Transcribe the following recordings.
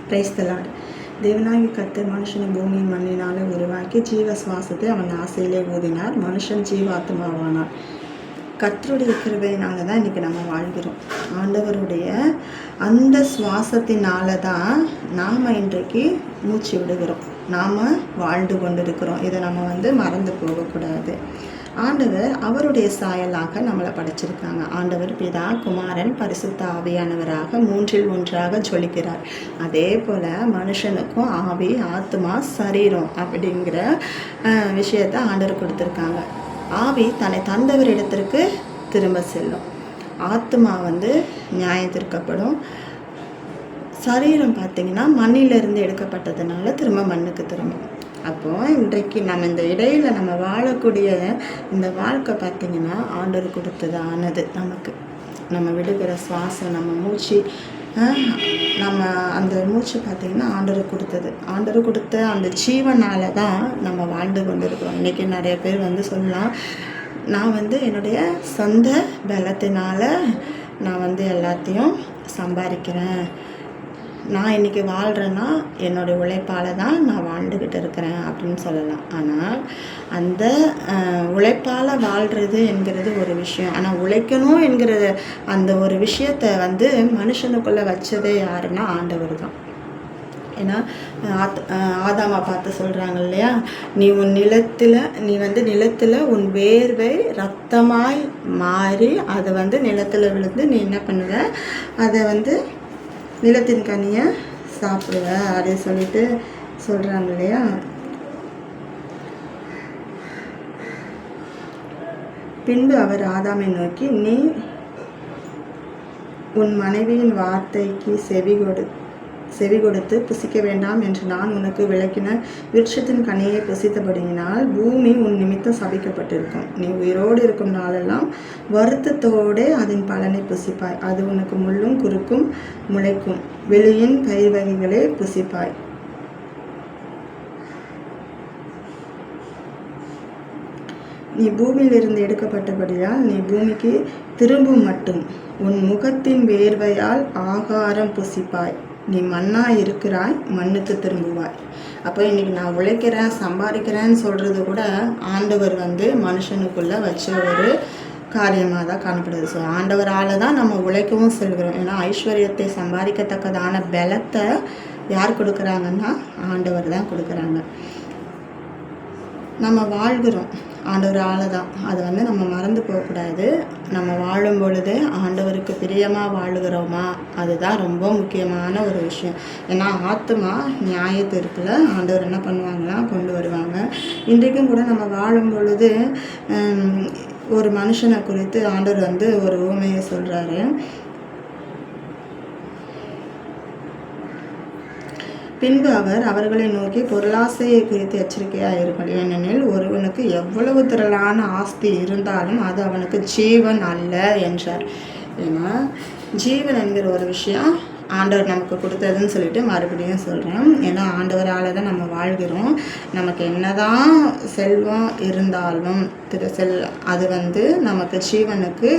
Praise the Lord. தேவனாகி கர்த்தர் மனுஷனை பூமியின் மண்ணினாலே உருவாக்கி ஜீவ சுவாசத்தை அவன் ஆசையிலே ஊதினார். மனுஷன் ஜீவாத்மாவானார். கர்த்தருடைய கிருபையினால தான் இன்றைக்கி நம்ம வாழ்கிறோம். ஆண்டவருடைய அந்த சுவாசத்தினால தான் நாம் இன்றைக்கு மூச்சு விடுகிறோம், நாம் வாழ்ந்து கொண்டிருக்கிறோம். இதை நம்ம மறந்து போகக்கூடாது. ஆண்டவர் அவருடைய சாயலாக நம்மளை படைச்சிருக்காங்க. ஆண்டவர் பிதா, குமாரன், பரிசுத்த ஆவியானவராக மூன்றில் ஒன்றாக ஜொலிக்கிறார். அதே போல் மனுஷனுக்கும் ஆவி, ஆத்மா, சரீரம் அப்படிங்கிற விஷயத்தை ஆண்டவர் கொடுத்துருக்காங்க. ஆவி தன்னை தந்தவரிடத்திற்கு திரும்ப செல்லும். ஆத்மா நியாயத்திற்கப்படும். சரீரம் பார்த்திங்கன்னா மண்ணிலிருந்து எடுக்கப்பட்டதுனால திரும்ப மண்ணுக்கு திரும்பும். அப்போது இன்றைக்கு நம்ம இந்த இடையில் நம்ம வாழக்கூடிய இந்த வாழ்க்கை பார்த்திங்கன்னா ஆண்டவர் கொடுத்ததானது. நமக்கு நம்ம விடுகிற சுவாசம், நம்ம மூச்சு, நம்ம அந்த மூச்சு பார்த்திங்கன்னா ஆண்டவர் கொடுத்தது. ஆண்டவர் கொடுத்த அந்த ஜீவனால் தான் நம்ம வாழ்ந்து கொண்டு இருக்கிறோம். இன்றைக்கி நிறைய பேர் சொல்லலாம், நான் என்னுடைய சொந்த பலத்தினால் நான் எல்லாத்தையும் சம்பாதிக்கிறேன், நான் இன்றைக்கி வாழ்கிறேன்னா என்னுடைய உழைப்பால் தான் நான் வாழ்ந்துக்கிட்டு இருக்கிறேன் அப்படின்னு சொல்லலாம். ஆனால் அந்த உழைப்பால் வாழ்கிறது என்கிறது ஒரு விஷயம். ஆனால் உழைக்கணும் என்கிற அந்த ஒரு விஷயத்தை மனுஷனுக்குள்ளே வச்சதே யாருன்னா ஆண்டவர் தான். ஏன்னா ஆதாமை பார்த்து சொல்கிறாங்க இல்லையா, நீ உன் நிலத்தில் உன் வேர்வை ரத்தமாய் மாறி அதை நிலத்தில் விழுந்து நீ என்ன பண்ணுவ, அதை நிலத்தின் கனியை சாப்பிடுவ அப்படின்னு சொல்லிட்டு சொல்கிறாங்க இல்லையா. பின்பு அவர் ஆதாமை நோக்கி, நீ உன் மனைவியின் வார்த்தைக்கு செவி கொடுத்து புசிக்க வேண்டாம் என்று நான் உனக்கு விளக்கின விருட்சத்தின் கனியை புசித்தபடியினால் பூமி உன் நிமித்தம் சபிக்கப்பட்டிருக்கும். நீ உயிரோடு இருக்கும் நாளெல்லாம் வருத்தத்தோடு அதன் பலனை புசிப்பாய். அது உனக்கு முள்ளும் குறுக்கும் முளைக்கும் வெளியின் பயிர் வகைகளை புசிப்பாய். நீ பூமியிலிருந்து எடுக்கப்பட்டபடியால் நீ பூமிக்கு திரும்பும் மட்டும் உன் முகத்தின் வேர்வையால் ஆகாரம் புசிப்பாய். நீ மண்ணாக இருக்கிறாய், மண்ணுக்கு திரும்புவாய். அப்போ இன்றைக்கி நான் உழைக்கிறேன், சம்பாதிக்கிறேன்னு சொல்கிறது கூட ஆண்டவர் மனுஷனுக்குள்ளே வச்ச ஒரு காரியமாக தான் காணப்படுது. ஸோ ஆண்டவரால் தான் நம்ம உழைக்கவும் செல்கிறோம். ஏன்னா ஐஸ்வர்யத்தை சம்பாதிக்கத்தக்கதான பலத்தை யார் கொடுக்குறாங்கன்னா ஆண்டவர் தான் கொடுக்குறாங்க. நம்ம வாழ்கிறோம் ஆண்டவரால் தான். அதை நம்ம மறந்து போகக்கூடாது. நம்ம வாழும் பொழுது ஆண்டவருக்கு பிரியமாக வாழுகிறோமா, அதுதான் ரொம்ப முக்கியமான ஒரு விஷயம். ஏன்னா ஆத்மா நியாயத்திற்குள்ள ஆண்டவர் என்ன பண்ணுவாங்கன்னா கொண்டு வருவாங்க. இன்றைக்கும் கூட நம்ம வாழும் பொழுது ஒரு மனுஷனை குறித்து ஆண்டவர் ஒரு உவமையை சொல்கிறாரு. பின்பு அவர் அவர்களை நோக்கி, பொருளாசையை குறித்து எச்சரிக்கையாக இருங்கள். ஏனெனில் ஒருவனுக்கு எவ்வளவு திரளான ஆஸ்தி இருந்தாலும் அது அவனுக்கு ஜீவன் அல்ல என்றார். ஏன்னா ஜீவன் என்கிற ஒரு விஷயம் ஆண்டவர் நமக்கு கொடுத்ததுன்னு சொல்லிட்டு மறுபடியும் சொல்கிறேன். ஏன்னா ஆண்டவரால் தான் நம்ம வாழ்கிறோம். நமக்கு என்னதான் செல்வம் இருந்தாலும் அது நமக்கு ஜீவனுக்கு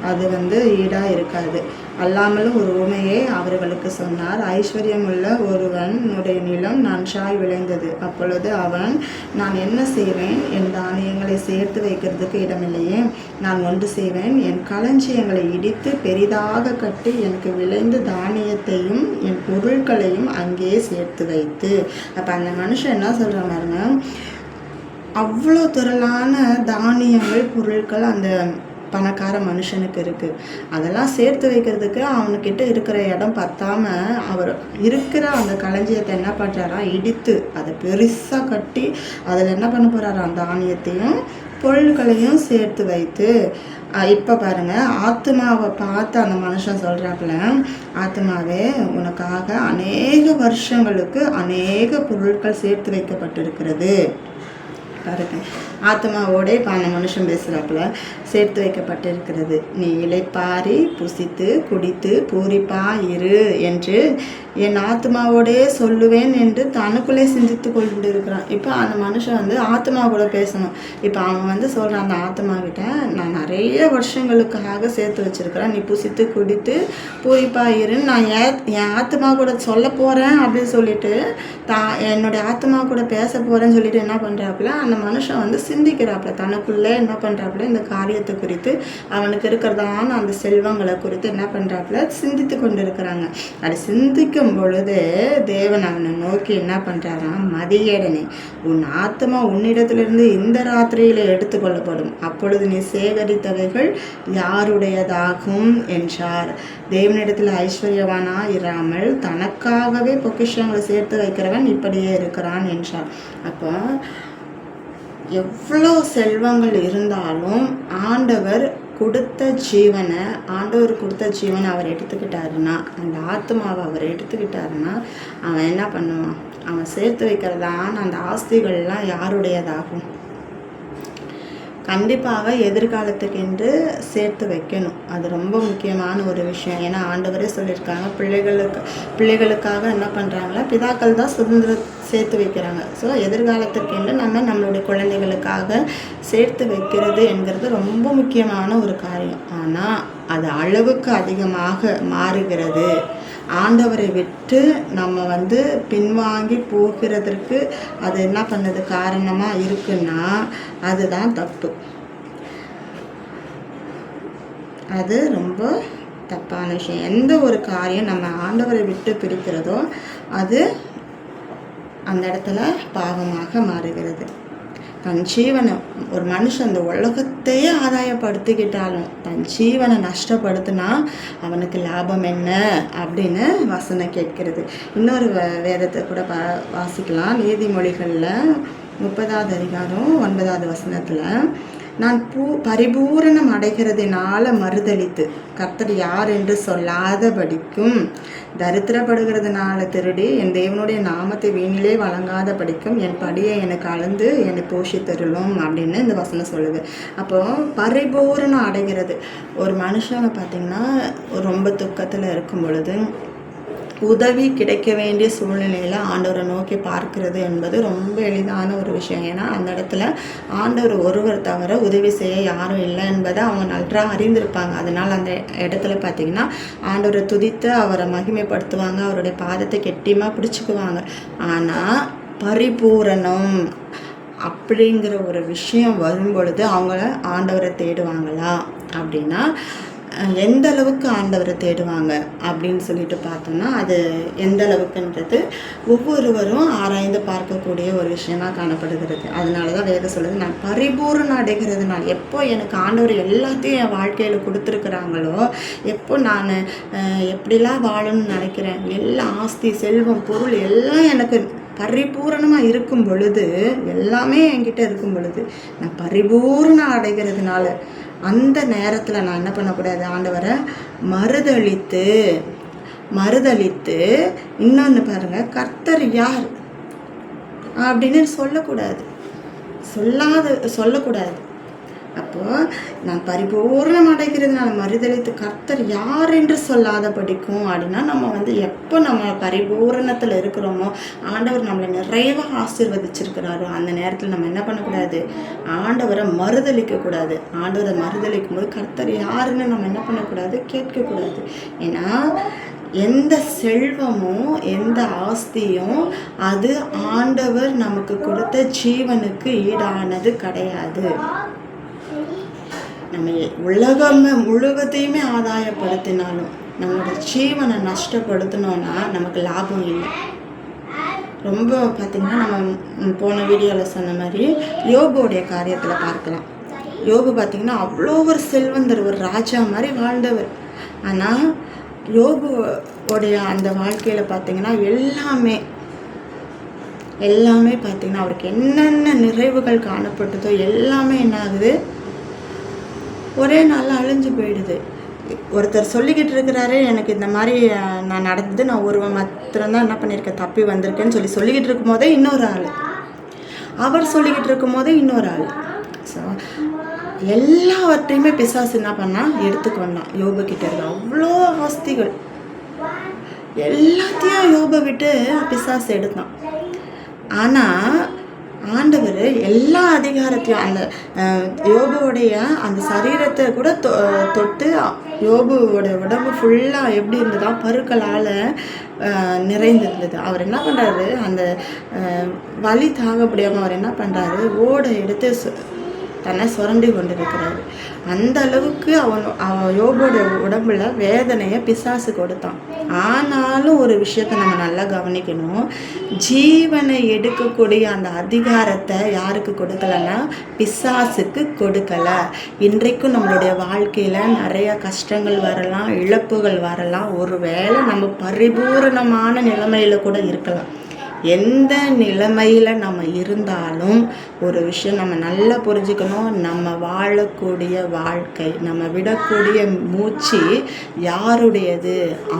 அது ஈடாக இருக்காது. அல்லாமலும் ஒரு உமையை அவர்களுக்கு சொன்னார். ஐஸ்வர்யம் உள்ள ஒருவனுடைய நிலம் நன்றாய் விளைந்தது. அப்பொழுது அவன், நான் என்ன செய்வேன், என் தானியங்களை சேர்த்து வைக்கிறதுக்கு இடமில்லையே. நான் ஒன்று செய்வேன், என் களஞ்சியங்களை இடித்து பெரிதாக கட்டி எனக்கு விளைந்த தானியத்தையும் என் பொருட்களையும் அங்கே சேர்த்து வைத்து. அப்போ அந்த மனுஷன் என்ன சொல்கிற பாருங்க, அவ்வளோ திரளான தானியங்கள் பொருட்கள் அந்த பணக்கார மனுஷனுக்கு இருக்குது. அதெல்லாம் சேர்த்து வைக்கிறதுக்கு அவனுக்கிட்ட இருக்கிற இடம் பத்தாமல் அவர் இருக்கிற அந்த களஞ்சியத்தை என்ன பண்ணுறாரா, இடித்து அதை பெருசாக கட்டி அதில் என்ன பண்ண போகிறாராம், தானியத்தையும் பொருட்களையும் சேர்த்து வைத்து. இப்போ பாருங்கள், ஆத்மாவை பார்த்து அந்த மனுஷன் சொல்கிறாப்புல, ஆத்மாவே உனக்காக அநேக வருஷங்களுக்கு அநேக பொருட்கள் சேர்த்து வைக்கப்பட்டிருக்கிறது பாருங்க. ஆத்மாவோட இப்போ அந்த மனுஷன் பேசுகிறாப்புல சேர்த்து வைக்கப்பட்டிருக்கிறது. நீ இளைப்பாரி புசித்து குடித்து பூரிப்பா இரு என்று என் ஆத்மாவோடே சொல்லுவேன் என்று தனக்குள்ளே சிந்தித்து கொண்டு இருக்கிறான். இப்போ அந்த மனுஷன் வந்து ஆத்மா கூட பேசணும். இப்போ அவன் சொல்கிறான் அந்த ஆத்மா கிட்ட, நான் நிறைய வருஷங்களுக்காக சேர்த்து வச்சிருக்கிறேன், நீ புசித்து குடித்து பூரிப்பா இருன்னு நான் என் ஆத்மா கூட சொல்ல போகிறேன் அப்படின்னு சொல்லிட்டு என்னுடைய ஆத்மா கூட பேச போகிறேன்னு சொல்லிட்டு என்ன பண்ணுறாப்புல அந்த மனுஷன் சிந்திக்கிறாப்புல, தனக்குள்ளே என்ன பண்ணுறாப்புல இந்த காரியத்தை குறித்து அவனுக்கு இருக்கிறதான அந்த செல்வங்களை குறித்து என்ன பண்ணுறாப்புல சிந்தித்து கொண்டு இருக்கிறாங்க. அப்படி சிந்திக்கும் பொழுது தேவன் அவனை நோக்கி என்ன பண்ணுறாராம், மதியேடனே உன் ஆத்மா உன்னிடத்திலிருந்து இந்த ராத்திரியில எடுத்துக்கொள்ளப்படும், அப்பொழுது நீ சேகரித்தவைகள் யாருடையதாகும் என்றார். தேவனிடத்தில் ஐஸ்வர்யவானா இராமல் தனக்காகவே பொக்கிஷங்களை சேர்த்து வைக்கிறவன் இப்படியே இருக்கிறான் என்றார். அப்போ எவ்வளோ செல்வங்கள் இருந்தாலும் ஆண்டவர் கொடுத்த ஜீவனை அவர் எடுத்துக்கிட்டாருன்னா, அந்த ஆத்மாவை அவர் எடுத்துக்கிட்டாருன்னா அவன் என்ன பண்ணுவான், அவன் சேர்த்து வைக்கிறதான அந்த ஆஸ்திகள்லாம் யாருடையதாகும்? கண்டிப்பாக எதிர்காலத்துக்கென்று சேர்த்து வைக்கணும். அது ரொம்ப முக்கியமான ஒரு விஷயம். ஏன்னா ஆண்டவரே சொல்லியிருக்காங்க, பிள்ளைகளுக்காக என்ன பண்ணுறாங்களா, பிதாக்கள் தான் சுதந்திரம் சேர்த்து வைக்கிறாங்க. ஸோ எதிர்காலத்திற்கென்று நம்மளுடைய குழந்தைகளுக்காக சேர்த்து வைக்கிறது என்கிறது ரொம்ப முக்கியமான ஒரு காரியம். ஆனால் அது அளவுக்கு அதிகமாக மாறுகிறது. ஆண்டவரை விட்டு நம்ம பின்வாங்கி போகிறதற்கு அது என்ன பண்ணது காரணமாக இருக்குன்னா அதுதான் தப்பு. அது ரொம்ப தப்பான விஷயம். எந்த ஒரு காரியம் நம்ம ஆண்டவரை விட்டு பிரிக்கிறதோ அது அந்த இடத்துல பாவமாக மாறுகிறது. தன் ஜீவனை ஒரு மனுஷன் அந்த உலகத்தையே ஆதாயப்படுத்திக்கிட்டாலும் தன் ஜீவனை நஷ்டப்படுத்தினா அவனுக்கு லாபம் என்ன அப்படின்னு வசனம் கேட்கிறது. இன்னொரு வேதத்தை கூட வாசிக்கலாம். நீதிமொழிகளில் 30வது அதிகாரம் 9வது வசனத்தில், நான் பரிபூரணம் அடைகிறதுனால மறுதளித்து கர்த்தர் யார் என்று சொல்லாதபடிக்கும், தரித்திரப்படுகிறதுனால திருடி என் தேவனுடைய நாமத்தை வீணிலே வழங்காத படிக்கும், என் படியை எனக்கு அளந்து என்னை போஷித்தருளும் அப்படின்னு இந்த வசனம் சொல்லுது. அப்போ பரிபூரணம் அடைகிறது. ஒரு மனுஷனை பார்த்திங்கன்னா ரொம்ப துக்கத்தில் இருக்கும் பொழுது உதவி கிடைக்க வேண்டிய சூழ்நிலையில் ஆண்டவரை நோக்கி பார்க்கிறது என்பது ரொம்ப எளிதான ஒரு விஷயம். ஏன்னா அந்த இடத்துல ஆண்டவர் ஒருவர் தவிர உதவி செய்ய யாரும் இல்லை என்பதை அவங்க நன்றாக அறிந்திருப்பாங்க. அதனால் அந்த இடத்துல பார்த்திங்கன்னா ஆண்டவரை துதித்து அவரை மகிமைப்படுத்துவாங்க, அவருடைய பாதத்தை கெட்டியமாக பிடிச்சிக்குவாங்க. ஆனால் பரிபூரணம் அப்படிங்கிற ஒரு விஷயம் வரும் பொழுது அவங்கள ஆண்டவரை தேடுவாங்களா அப்படின்னா எந்த அளவுக்கு ஆண்டவரை தேடுவாங்க அப்படின்னு சொல்லிட்டு பார்த்தோம்னா அது எந்த அளவுக்குன்றது ஒவ்வொருவரும் ஆராய்ந்து பார்க்கக்கூடிய ஒரு விஷயமா காணப்படுகிறது. அதனால தான் வேதம் சொல்லுது, நான் பரிபூரணம் அடைகிறதுனால எப்போ எனக்கு ஆண்டவர் எல்லாத்தையும் என் வாழ்க்கையில் கொடுத்துருக்குறாங்களோ, எப்போ நான் எப்படிலாம் வாழணும்னு நினைக்கிறேன், எல்லா ஆஸ்தி செல்வம் பொருள் எல்லாம் எனக்கு பரிபூரணமாக இருக்கும் பொழுது, எல்லாமே என்கிட்ட இருக்கும் பொழுது நான் பரிபூரணம் அடைகிறதுனால அந்த நேரத்தில் நான் என்ன பண்ணக்கூடாது, ஆண்டவரை மறுதளித்து இன்னொன்று பாருங்கள், கர்த்தர் யார் அப்படின்னு சொல்லக்கூடாது. அப்போது நான் பரிபூர்ணம் அடைகிறதுனால மறுதளித்து கர்த்தர் யார் என்று சொல்லாத படிக்கும் அப்படின்னா நம்ம எப்போ நம்ம பரிபூரணத்தில் இருக்கிறோமோ, ஆண்டவர் நம்மளை நிறைவாக ஆசீர்வதிச்சிருக்கிறாரோ அந்த நேரத்தில் நம்ம என்ன பண்ணக்கூடாது, ஆண்டவரை மறுதளிக்கக்கூடாது. ஆண்டவரை மறுதளிக்கும் போது கர்த்தர் யாருன்னு நம்ம என்ன பண்ணக்கூடாது, கேட்கக்கூடாது. ஏன்னா எந்த செல்வமும் எந்த ஆஸ்தியும் அது ஆண்டவர் நமக்கு கொடுத்த ஜீவனுக்கு ஈடானது கிடையாது. நம்ம உலகம் முழுவதையுமே ஆதாயப்படுத்தினாலும் நம்மளோட ஜீவனை நஷ்டப்படுத்தினோன்னா நமக்கு லாபம் இல்லை. ரொம்ப பார்த்திங்கன்னா நம்ம போன வீடியோவில் சொன்ன மாதிரி யோபுடைய காரியத்தில் பார்க்கலாம். யோபு பார்த்திங்கன்னா அவ்வளோ ஒரு செல்வந்தர், ஒரு ராஜா மாதிரி வாழ்ந்தவர். ஆனால் யோபுடைய அந்த வாழ்க்கையில் பார்த்திங்கன்னா எல்லாமே பார்த்திங்கன்னா அவருக்கு என்னென்ன நிறைவுகள் காணப்பட்டதோ எல்லாமே என்ன ஆகுது, ஒரே நாளில் அழிஞ்சு போயிடுது. ஒருத்தர் சொல்லிக்கிட்டு இருக்கிறாரு, எனக்கு இந்த மாதிரி நான் நடந்தது, நான் ஒருவன் மாத்திரம்தான் என்ன பண்ணியிருக்கேன், தப்பி வந்திருக்கேன்னு சொல்லிக்கிட்டு இருக்கும் போதே இன்னொரு ஆள், அவர் சொல்லிக்கிட்டு இருக்கும் போதே இன்னொரு ஆள். எல்லாவற்றையுமே பிசாசு என்ன பண்ணால் எடுத்துக்கொண்டான். யோபு கிட்ட இருக்க அவ்வளோ ஆஸ்திகள் எல்லாத்தையும் யோபை விட்டு பிசாசு எடுத்தான். ஆனால் ஆண்டவர் எல்லா அதிகாரத்தையும் அந்த யோபுவோடைய அந்த சரீரத்தை கூட தொட்டு யோபுவோட உடம்பு ஃபுல்லாக எப்படி இருந்ததா பருக்களால் நிறைந்திருந்தது. அவர் என்ன பண்ணுறாரு, அந்த வலி தாங்க முடியாமல் அவர் என்ன பண்ணுறாரு, ஓடை எடுத்து தன்னை சுரண்டி கொண்டிருக்கிறாரு. அந்த அளவுக்கு அவன் யோபோட உடம்புல வேதனையை பிசாசு கொடுத்தான். ஆனாலும் ஒரு விஷயத்தை நம்ம நல்லா கவனிக்கணும், ஜீவனை எடுக்கக்கூடிய அந்த அதிகாரத்தை யாருக்கு கொடுக்கலன்னா பிசாசுக்கு கொடுக்கலை. இன்றைக்கும் நம்மளுடைய வாழ்க்கையில் நிறைய கஷ்டங்கள் வரலாம், இழப்புகள் வரலாம், ஒருவேளை நம்ம பரிபூரணமான நிலைமையில் கூட இருக்கலாம். எந்த நிலைமையில் நம்ம இருந்தாலும் ஒரு விஷயம் நம்ம நல்லா புரிஞ்சுக்கணும், நம்ம வாழக்கூடிய வாழ்க்கை, நம்ம விடக்கூடிய மூச்சு யாருடையது,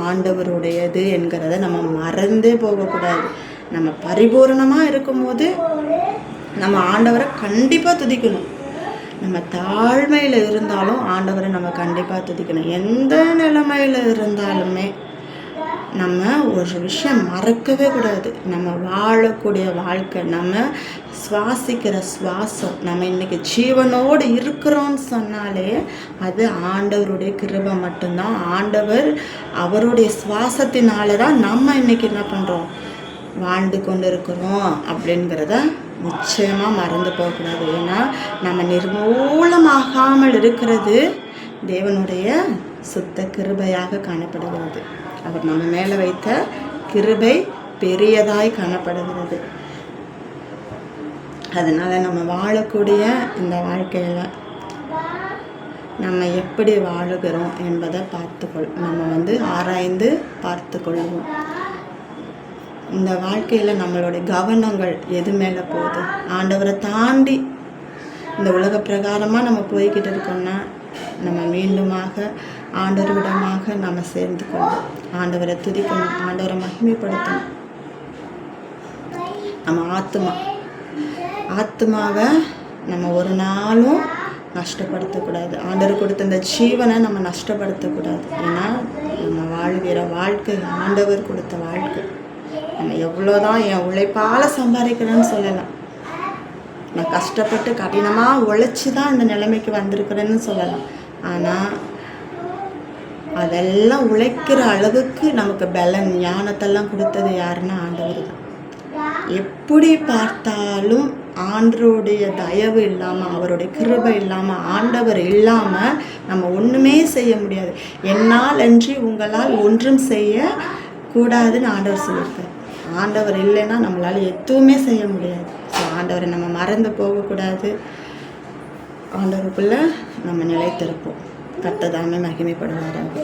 ஆண்டவருடையது என்கிறத நம்ம மறந்தே போகக்கூடாது. நம்ம பரிபூரணமாக இருக்கும்போது நம்ம ஆண்டவரை கண்டிப்பாக துதிக்கணும். நம்ம தாழ்மையில் இருந்தாலும் ஆண்டவரை நம்ம கண்டிப்பாக துதிக்கணும். எந்த நிலைமையில் இருந்தாலுமே நம்ம ஒரு விஷயம் மறக்கவே கூடாது. நம்ம வாழக்கூடிய வாழ்க்கை, நம்ம சுவாசிக்கிற சுவாசம், நம்ம இன்றைக்கி ஜீவனோடு இருக்கிறோன்னு சொன்னாலே அது ஆண்டவருடைய கிருபை மட்டும்தான். ஆண்டவர் அவருடைய சுவாசத்தினால தான் நம்ம இன்றைக்கி என்ன பண்ணுறோம், வாழ்ந்து கொண்டு இருக்கிறோம் அப்படிங்கிறத நிச்சயமாக மறந்து போகக்கூடாது. ஏன்னா நம்ம நிர்மூலமாகாமல் இருக்கிறது தேவனுடைய சுத்த கிருபையாக காணப்படுகிறது. அவர் நம்ம மேலே வைத்த கிருபை பெரியதாய் காணப்படுகிறது. அதனால் நம்ம வாழக்கூடிய இந்த வாழ்க்கையில் நம்ம எப்படி வாழுகிறோம் என்பதை நம்ம ஆராய்ந்து பார்த்து கொள்வோம். இந்த வாழ்க்கையில் நம்மளுடைய கவனங்கள் எது மேலே போகுது, ஆண்டவரை தாண்டி இந்த உலக பிரகாரமாக நம்ம போய்கிட்டு இருக்கோம்னா நம்ம மீண்டுமாக ஆண்டவரிடமாக நம்ம சேர்ந்து கொள்ளணும். ஆண்டவரை துதிக்கணும், ஆண்டவரை மகிமைப்படுத்தணும். நம்ம ஆத்மாவை நம்ம ஒரு நாளும் நஷ்டப்படுத்தக்கூடாது. ஆண்டவர் கொடுத்த இந்த ஜீவனை நம்ம நஷ்டப்படுத்தக்கூடாது. ஏன்னா நம்ம வாழ்கிற வாழ்க்கை ஆண்டவர் கொடுத்த வாழ்க்கை. நம்ம எவ்வளோதான் என் உழைப்பால் சம்பாதிக்கிறேன்னு சொல்லலாம், நான் கஷ்டப்பட்டு கடினமாக உழைச்சி தான் இந்த நிலைமைக்கு வந்திருக்கிறேன்னு சொல்லலாம். ஆனால் அதெல்லாம் உழைக்கிற அளவுக்கு நமக்கு பலன் ஞானத்தெல்லாம் கொடுத்தது யாருன்னா ஆண்டவர் தான். எப்படி பார்த்தாலும் ஆண்டவருடைய தயவு இல்லாமல், அவருடைய கிருபை இல்லாமல், ஆண்டவர் இல்லாமல் நம்ம ஒன்றுமே செய்ய முடியாது. என்னால் அன்றி உங்களால் ஒன்றும் செய்ய கூடாதுன்னு ஆண்டவர் சொல்லியிருக்கார். ஆண்டவர் இல்லைன்னா நம்மளால் எதுவுமே செய்ய முடியாது. ஸோ ஆண்டவரை நம்ம மறந்து போகக்கூடாது. ஆண்டவருக்குள்ளே நம்ம நிலைத்திருப்போம். கர்த்தர் தாமே மகிமைப்படுவாராக.